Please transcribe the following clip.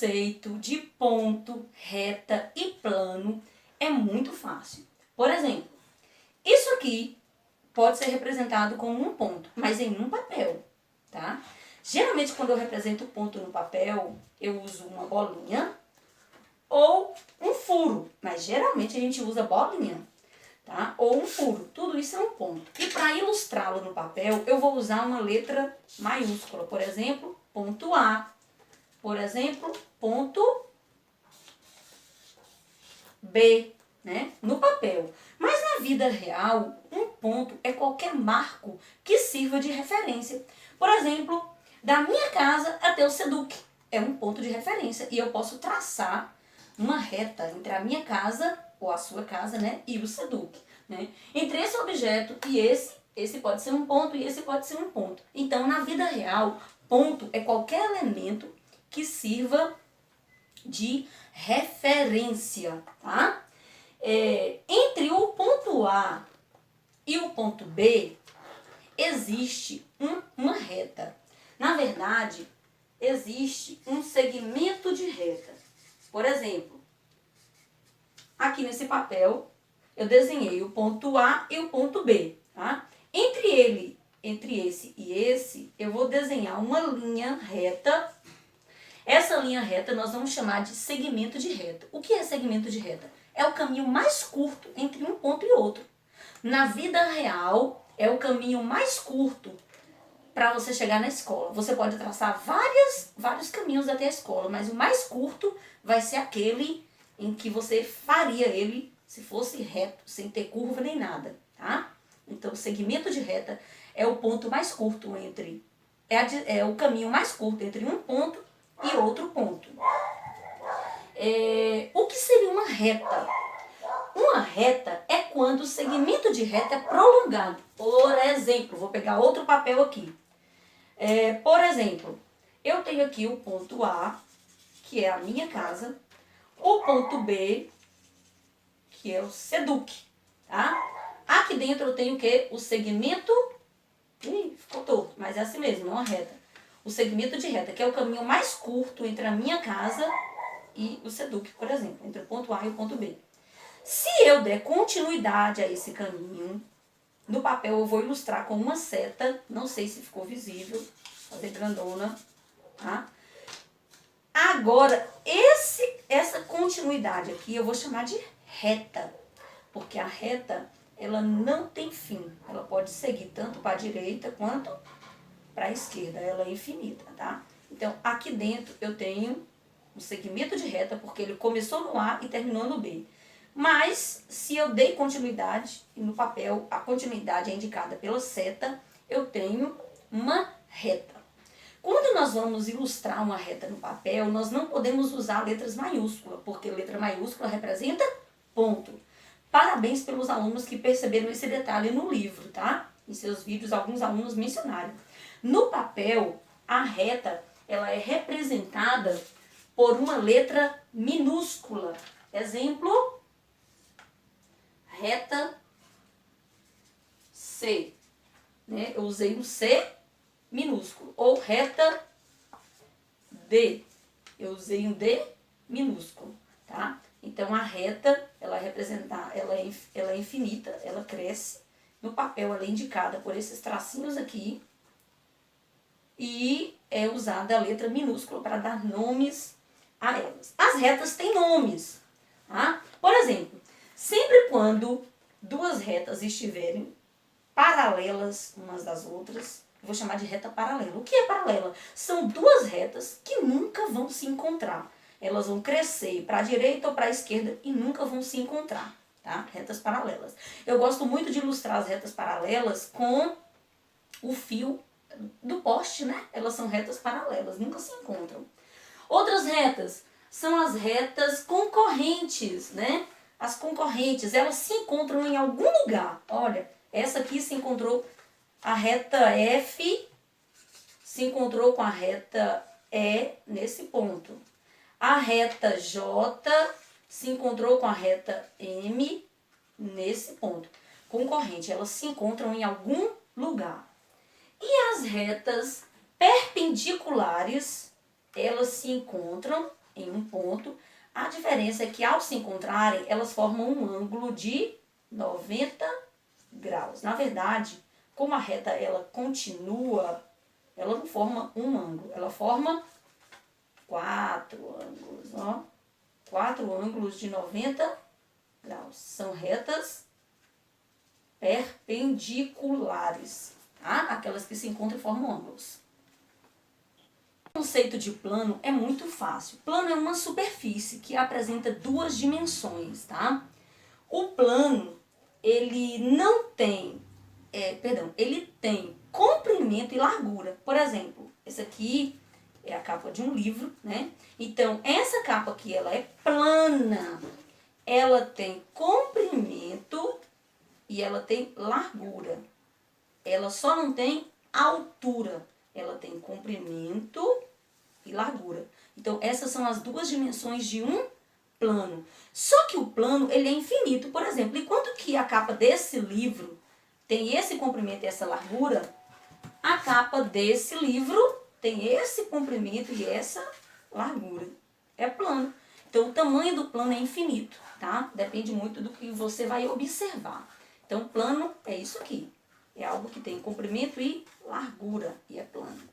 conceito de ponto, reta e plano é muito fácil. Por exemplo, isso aqui pode ser representado como um ponto, mas em um papel, tá? Geralmente, quando eu represento o ponto no papel, eu uso uma bolinha ou um furo, mas geralmente a gente usa bolinha, tá? Ou um furo. Tudo isso é um ponto. E para ilustrá-lo no papel, eu vou usar uma letra maiúscula, por exemplo, ponto A. Por exemplo, ponto B, né? No papel. Mas na vida real, um ponto é qualquer marco que sirva de referência. Por exemplo, da minha casa até o Seduc é um ponto de referência e eu posso traçar uma reta entre a minha casa, ou a sua casa, né, e o Seduc, né? Entre esse objeto e esse pode ser um ponto e esse pode ser um ponto. Então, na vida real, ponto é qualquer elemento que sirva de referência, tá? Entre o ponto A e o ponto B, existe uma reta. Na verdade, existe um segmento de reta. Por exemplo, aqui nesse papel, eu desenhei o ponto A e o ponto B, tá? Entre esse e esse, eu vou desenhar uma linha reta. Essa linha reta nós vamos chamar de segmento de reta. O que é segmento de reta? É o caminho mais curto entre um ponto e outro. Na vida real, é o caminho mais curto para você chegar na escola. Você pode traçar vários caminhos até a escola, mas o mais curto vai ser aquele em que você faria ele se fosse reto, sem ter curva nem nada, tá? Então, o segmento de reta é o ponto mais curto entre... É o caminho mais curto entre um ponto e outro ponto. O que seria uma reta? Uma reta é quando o segmento de reta é prolongado. Por exemplo, vou pegar outro papel aqui. Por exemplo, eu tenho aqui o ponto A, que é a minha casa, o ponto B, que é o Seduc, tá? Aqui dentro eu tenho o quê? O segmento... Ih, ficou torto, mas é assim mesmo, é uma reta. O segmento de reta, que é o caminho mais curto entre a minha casa e o Seduc, por exemplo, entre o ponto A e o ponto B. Se eu der continuidade a esse caminho, no papel eu vou ilustrar com uma seta, não sei se ficou visível, fazer grandona, tá? Agora, essa continuidade aqui eu vou chamar de reta, porque a reta, ela não tem fim, ela pode seguir tanto para a direita quanto para a esquerda, ela é infinita, tá? Então, aqui dentro eu tenho um segmento de reta, porque ele começou no A e terminou no B. Mas, se eu dei continuidade, e no papel a continuidade é indicada pela seta, eu tenho uma reta. Quando nós vamos ilustrar uma reta no papel, nós não podemos usar letras maiúsculas, porque letra maiúscula representa ponto. Parabéns pelos alunos que perceberam esse detalhe no livro, tá? Em seus vídeos, alguns alunos mencionaram. No papel, a reta, ela é representada por uma letra minúscula. Exemplo, reta C, né? Eu usei um C minúsculo. Ou reta D, eu usei um D minúsculo, tá? Então, a reta, ela é infinita, ela cresce. No papel, ela é indicada por esses tracinhos aqui. E é usada a letra minúscula para dar nomes a elas. As retas têm nomes, tá? Por exemplo, sempre quando duas retas estiverem paralelas umas das outras, eu vou chamar de reta paralela. O que é paralela? São duas retas que nunca vão se encontrar. Elas vão crescer para a direita ou para a esquerda e nunca vão se encontrar, tá? Retas paralelas. Eu gosto muito de ilustrar as retas paralelas com o fio do poste, né? Elas são retas paralelas, nunca se encontram. Outras retas são as retas concorrentes, né? As concorrentes, elas se encontram em algum lugar. Olha, essa aqui se encontrou, a reta F se encontrou com a reta E nesse ponto. A reta J se encontrou com a reta M nesse ponto. Concorrente, elas se encontram em algum lugar. E as retas perpendiculares, elas se encontram em um ponto. A diferença é que ao se encontrarem, elas formam um ângulo de 90 graus. Na verdade, como a reta ela continua, ela não forma um ângulo, ela forma 4 ângulos, ó. 4 ângulos de 90 graus. São retas perpendiculares, tá? Aquelas que se encontram e formam ângulos. O conceito de plano é muito fácil. Plano é uma superfície que apresenta duas dimensões, tá? O plano, ele não tem, ele tem comprimento e largura. Por exemplo, esse aqui é a capa de um livro, né? Então, essa capa aqui, ela é plana. Ela tem comprimento e ela tem largura. Ela só não tem altura. Ela tem comprimento e largura. Então, essas são as duas dimensões de um plano. Só que o plano, ele é infinito. Por exemplo, enquanto que a capa desse livro tem esse comprimento e essa largura, a capa desse livro tem esse comprimento e essa largura. É plano. Então, o tamanho do plano é infinito, tá? Depende muito do que você vai observar. Então, plano é isso aqui. É algo que tem comprimento e largura e é plano.